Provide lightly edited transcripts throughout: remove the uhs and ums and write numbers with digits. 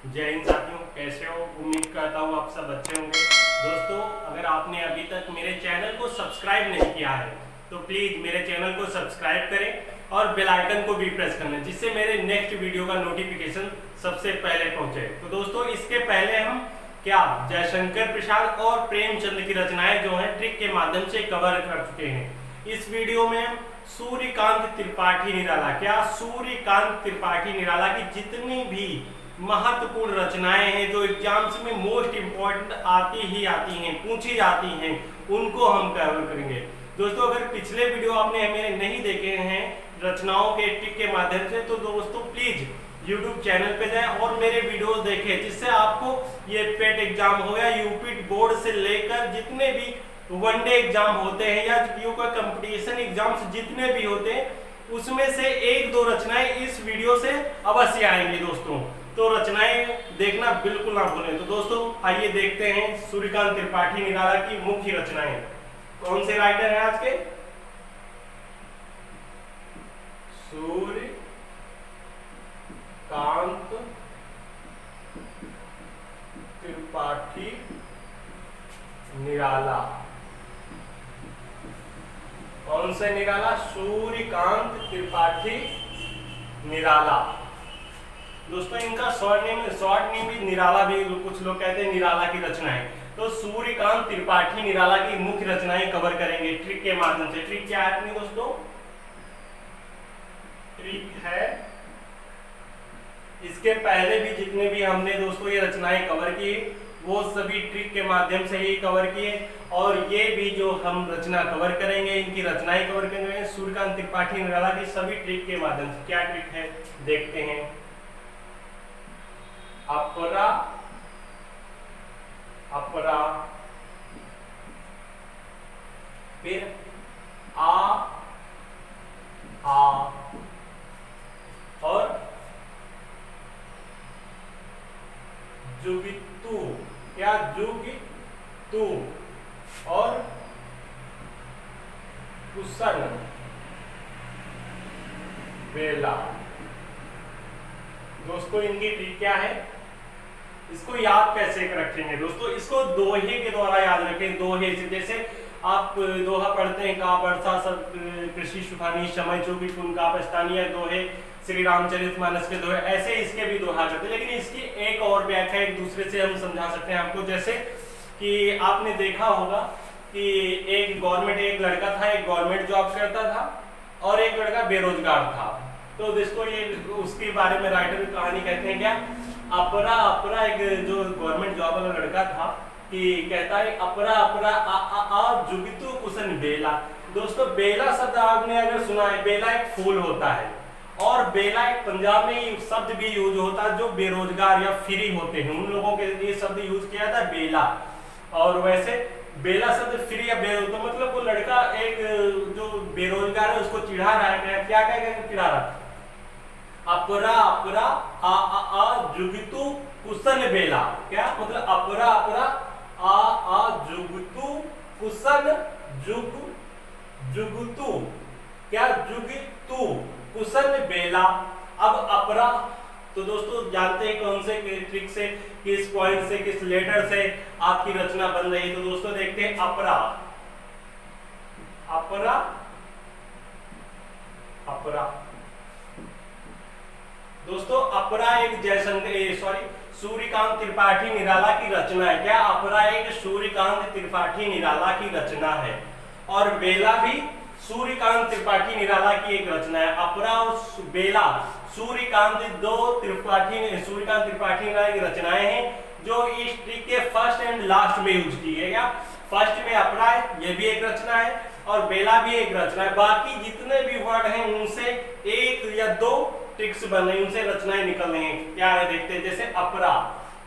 जय हिंद साथियों, कैसे हो? उम्मीद करता हूँ आप सब अच्छे होंगे। दोस्तों, अगर आपने अभी तक मेरे चैनल को सब्सक्राइब नहीं किया है तो प्लीज़ मेरे चैनल को सब्सक्राइब करें और बेल आइकन को भी प्रेस करना, जिससे मेरे नेक्स्ट वीडियो का नोटिफिकेशन सबसे पहले पहुंचे। तो दोस्तों, इसके पहले हम क्या जयशंकर प्रसाद और प्रेमचंद की रचनाएं जो हैं ट्रिक के माध्यम से कवर कर चुके हैं। इस वीडियो में हम सूर्यकांत त्रिपाठी निराला सूर्यकांत त्रिपाठी निराला की जितनी भी महत्वपूर्ण रचनाएं हैं जो एग्जाम्स में मोस्ट इंपॉर्टेंट आती हैं, पूछी जाती हैं, उनको हम कवर करेंगे। दोस्तों, अगर पिछले वीडियो आपने मेरे नहीं देखे हैं रचनाओं के ट्रिक के माध्यम से, तो दोस्तों प्लीज YouTube चैनल पे जाएं और मेरे वीडियोस देखें, जिससे आपको ये पेट एग्जाम हो या यूपी बोर्ड से लेकर जितने भी वनडे एग्जाम होते हैं या जीपीयू का कंपटीशन एग्जाम्स जितने भी होते हैं, उसमें से एक दो रचनाएं इस वीडियो से अवश्य आएंगी दोस्तों। तो रचनाएं देखना बिल्कुल ना भूलें। तो दोस्तों, आइए देखते हैं सूर्यकांत त्रिपाठी निराला की मुख्य रचनाएं। कौन से राइटर हैं आज के? सूर्यकांत त्रिपाठी निराला। कौन से निराला? सूर्यकांत त्रिपाठी निराला। दोस्तों, इनका शॉर्ट नेम भी निराला, भी कुछ लोग कहते हैं निराला की रचनाएं। तो सूर्यकांत त्रिपाठी निराला की मुख्य रचनाएं कवर करेंगे ट्रिक के माध्यम से। ट्रिक क्या है अपनी दोस्तों? ट्रिक है, इसके पहले भी जितने भी हमने दोस्तों ये रचनाएं कवर की वो सभी ट्रिक के माध्यम से ही कवर किए, और ये भी जो हम रचना कवर करेंगे, इनकी रचनाएं कवर करेंगे सूर्यकांत त्रिपाठी निराला की सभी ट्रिक के माध्यम से। क्या ट्रिक है देखते हैं। अपरा अपरा, फिर आ और जुगितु, क्या जुगितु और कुशन बेला। दोस्तों, इनकी ट्रिक क्या है, इसको याद कैसे रखेंगे दोस्तों? इसको दोहे के द्वारा याद रखें। दोहे से, जैसे आप दोहा पढ़ते हैं, का वर्षा सब कृषि सुखानी समय चौकी का पछतानी, दोहे श्री रामचरितमानस के दोहे, ऐसे इसके भी दोहा करते हैं। लेकिन इसकी एक और व्याख्या एक दूसरे से हम समझा सकते हैं आपको। जैसे कि आपने देखा होगा कि एक लड़का था, एक गवर्नमेंट जॉब करता था और एक लड़का बेरोजगार था। तो दोस्तों, ये उसके बारे में राइटर कहानी कहते हैं क्या, अपरा एक जो गवर्नमेंट जॉब वाला लड़का था कि कहता है अपरा जुगितु कुशन बेला। दोस्तों, बेला शब्द आपने अगर सुना है, बेला एक फूल होता है, और बेला एक पंजाब में शब्द भी यूज होता है जो बेरोजगार या फ्री होते हैं, उन लोगों के लिए शब्द यूज किया था बेला। और वैसे बेला शब्द फ्री या बेरोजगार, तो मतलब वो लड़का एक जो बेरोजगार है उसको चिढ़ा रहा है। क्या चिढ़ा रहा है? अपरा जुगितु कुशन बेला। क्या मतलब? अपरा जुगितु कुशन जुगतु, क्या जुगितु कुशन बेला। अब अपरा, तो दोस्तों जानते हैं कौन से ट्रिक से, किस पॉइंट से, किस लेटर से आपकी रचना बन रही है। तो दोस्तों देखते हैं अपरा अपरा अपरा। दोस्तों, अपरा एक सूर्यकांत त्रिपाठी निराला की रचना है। क्या? अपरा एक सूर्यकांत त्रिपाठी निराला की रचना है, और बेला भी सूर्यकांत त्रिपाठी निराला की एक रचना है। अपरा और बेला सूर्यकांत त्रिपाठी निराला की रचनाएं हैं जो इस ट्रिक के फर्स्ट एंड लास्ट में यूज की है। क्या? फर्स्ट में अपरा है, ये भी एक रचना है, और बेला भी एक रचना है। बाकी जितने भी वर्ड हैं उनसे एक या दो ट्रिक्स बन रही, उनसे रचनाएं निकल रही हैं। क्या है देखते हैं। जैसे अपरा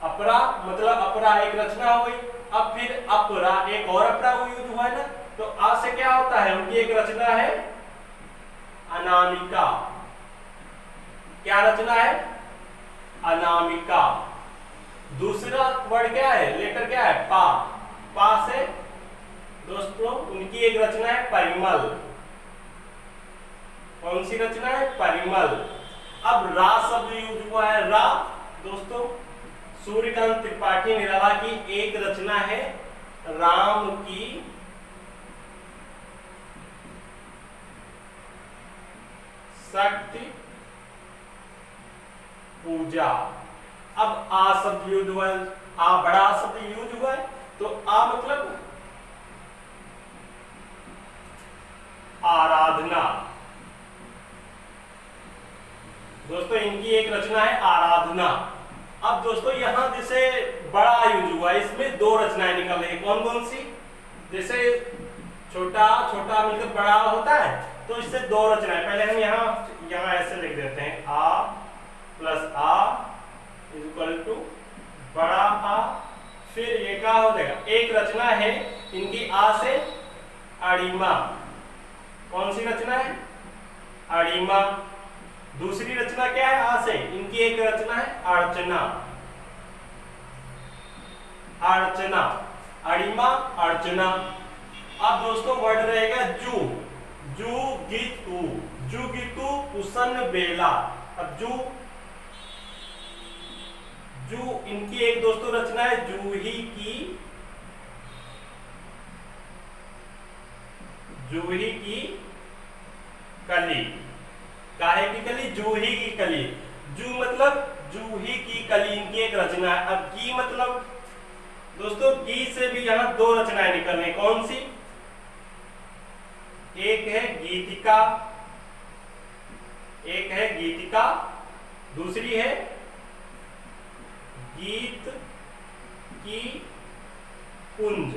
मतलब अपरा एक रचना हो गई। अब फिर अपरा, एक और अपरा यूज हुआ है ना, तो आज से क्या होता है, उनकी एक रचना है अनामिका। क्या रचना है? अनामिका। दूसरा वर्ड क्या है, लेटर क्या है? पा से दोस्तों उनकी एक रचना है परिमल। कौन रचना है? परिमल। अब रा शब्द यूज हुआ है, रा दोस्तों सूर्यकांत त्रिपाठी निराला की एक रचना है राम की शक्ति पूजा। अब आ शब्द यूज हुआ है, आ बड़ा शब्द यूज हुआ है, तो आ मतलब आराधना। दोस्तों इनकी एक रचना है आराधना। अब दोस्तों यहां जैसे बड़ा यूज हुआ है, इसमें दो रचनाएं निकल रही है, कौन कौन सी? जैसे छोटा छोटा मिलकर बड़ा होता है, तो इससे दो रचनाएं, पहले हम यहाँ ऐसे लिख देते हैं, आ प्लस आ इक्वल टू बड़ा आ, फिर ये क्या हो जाएगा, एक रचना है इनकी आ से अड़ीमा। कौन सी रचना है? अड़ीमा। दूसरी रचना क्या है? आ से इनकी एक रचना है अर्चना। अर्चना, अड़ीमा, अर्चना। अब दोस्तों वर्ड रहेगा जू, जू गीतू, जू गीतू कुसन बेला। अब जू इनकी एक दोस्तों रचना है जूही की कली। काहे की कली? जूही की कली। जू मतलब जूही की कली, इनकी एक रचना है। अब की मतलब दोस्तों की से भी यहां दो रचनाएं निकल रही, कौन सी? एक है गीतिका, दूसरी है गीत की पुंज।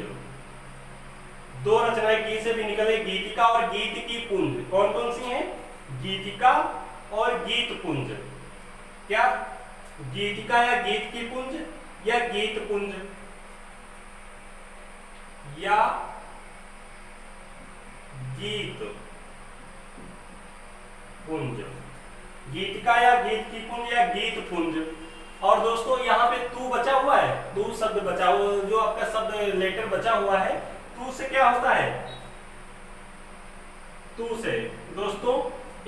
दो रचनाएं की से भी निकले, गीतिका और गीत की पुंज। कौन कौन सी हैं? गीतिका और गीत पुंज। क्या गीतिका या गीत की पुंज या गीत पुंज या गीत पुंज? गीतिका या गीत की पुंज या गीत पुंज। और दोस्तों यहाँ पे तू बचा हुआ है, तू शब्द बचा हुआ, जो आपका शब्द लेटर बचा हुआ है, तू से क्या होता है? तू से दोस्तों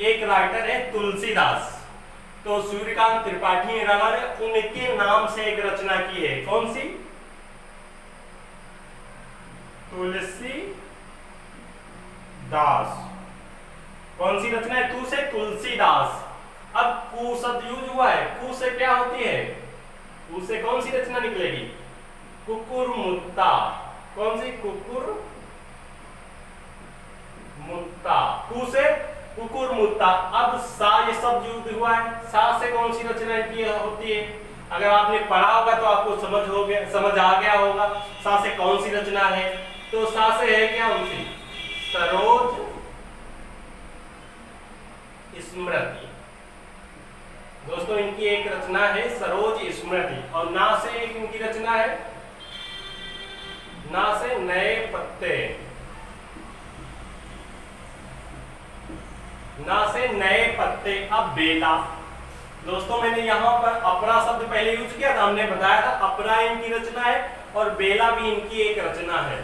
एक राइटर है तुलसीदास, तो सूर्यकांत त्रिपाठी निराला ने उनके नाम से एक रचना की है, कौन सी? तुलसीदास। कौन सी रचना है? तू से तुलसीदास। अब कु शब्द यूज हुआ है, कु से क्या होती है? कु से कौन सी रचना निकलेगी? कुकुरमुत्ता। कौन सी? कुकुरमुत्ता। कु से कुकुरमुत्ता। अब सा ये शब्द यूज हुआ है, सा से कौन सी रचना की होती है? अगर आपने पढ़ा होगा तो आपको समझ आ गया होगा सा से कौन सी रचना है। तो सा से है क्या उनसी? सरोज स्मृति। दोस्तों इनकी एक रचना है सरोज स्मृति। और ना से एक इनकी रचना है, ना से नए पत्ते। ना से नए पत्ते। अब बेला। दोस्तों मैंने यहां पर अपरा शब्द पहले यूज किया था, हमने बताया था अपरा इनकी रचना है और बेला भी इनकी एक रचना है।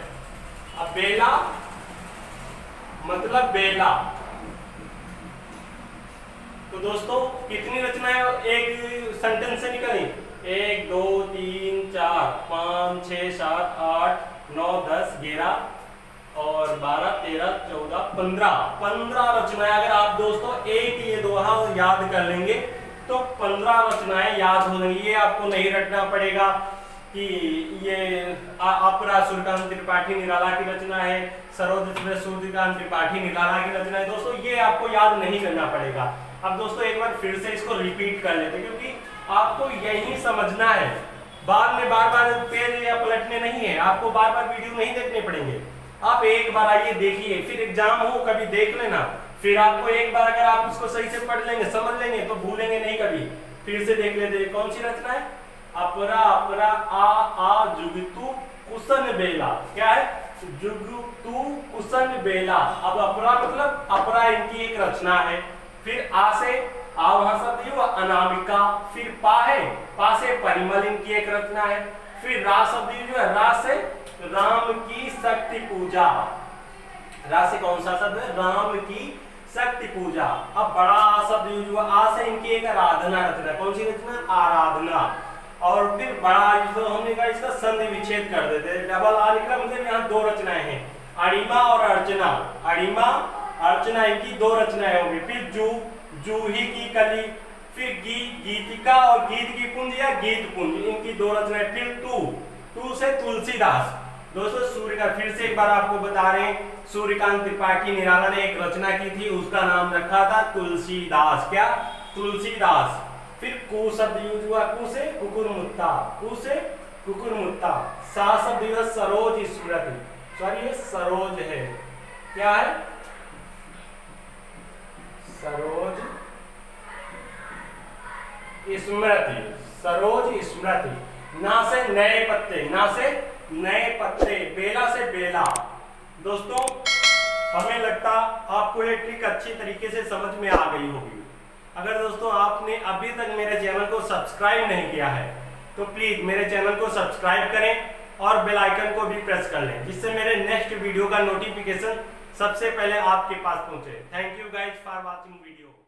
अब बेला मतलब बेला। तो दोस्तों कितनी रचनाएं एक सेंटेंस से निकली? 1 2 3 4 5 6 7 8 9 10 11 और 12 13 14 15 रचनाएं। अगर आप दोस्तों एक ये दोहा याद कर लेंगे तो 15 रचनाएं याद हो जाएंगी। ये आपको नहीं रटना पड़ेगा कि ये अपरा सूर्यकांत त्रिपाठी निराला की रचना है, सरोज सूर्यकांत त्रिपाठी निराला की रचना है। दोस्तों ये आपको याद नहीं करना पड़ेगा। अब दोस्तों एक बार फिर से इसको रिपीट कर लेते हैं, क्योंकि आपको यही समझना है, बाद में बार बार पेज या पलटने नहीं है, आपको बार बार वीडियो नहीं देखने पड़ेंगे। आप एक बार आइए देखिए, फिर एग्जाम हो कभी देख लेना, फिर आपको एक बार अगर आप उसको सही से पढ़ लेंगे समझ लेंगे तो भूलेंगे नहीं कभी। फिर से देख लेते कौन सी रचना है? अपरा अपरा आ जुगतु कुसन बेला। क्या है? जुगतु कुसन बेला। अब अपरा मतलब अपरा इनकी एक रचना है। फिर आ से आ वहां शब्द हुआ अनामिका। फिर पा है, पा से परिमल इनकी एक रचना है। फिर रा शब्द जो है, रा से राम की शक्ति पूजा। रा से कौन सा शब्द है? राम की शक्ति पूजा। अब बड़ा शब्द यूज हुआ, आ से इनकी एक आराधना रचना। कौन सी रचना? आराधना। और फिर बड़ा जो हमने कहा इसका संधि विच्छेद कर देते हैं। डबल आ लिखा मतलब यहाँ दो रचनाएं हैं, अणिमा और अर्चना। अणिमा अर्चना इनकी दो रचनाएं होंगी। फिर जूही की कली, फिर गीतिका और गीत की पुंज या गीत पुंज, इनकी दो रचनाएं। फिर तू से तुलसीदास। दोस्तों सूर्यकांत, फिर से एक बार आपको बता रहे हैं, सूर्यकांत त्रिपाठी निराला ने एक रचना की थी, उसका नाम रखा था तुलसीदास। क्या? तुलसीदास। फिर कु शब्द यूज हुआ, कु से कुकुरमुत्ता, कु से कुकुरमुत्ता। सा शब्द यूज सरोज स्मृति, सॉरी ये सरोज है, क्या है? सरोज स्मृति, सरोज स्मृति। ना से नए पत्ते, ना से नए पत्ते, बेला से बेला। दोस्तों हमें लगता आपको ये ट्रिक अच्छी तरीके से समझ में आ गई होगी। अगर दोस्तों आपने अभी तक मेरे चैनल को सब्सक्राइब नहीं किया है तो प्लीज मेरे चैनल को सब्सक्राइब करें और बेल आइकन को भी प्रेस कर लें, जिससे मेरे नेक्स्ट वीडियो का नोटिफिकेशन सबसे पहले आपके पास पहुंचे। Thank you guys for watching video.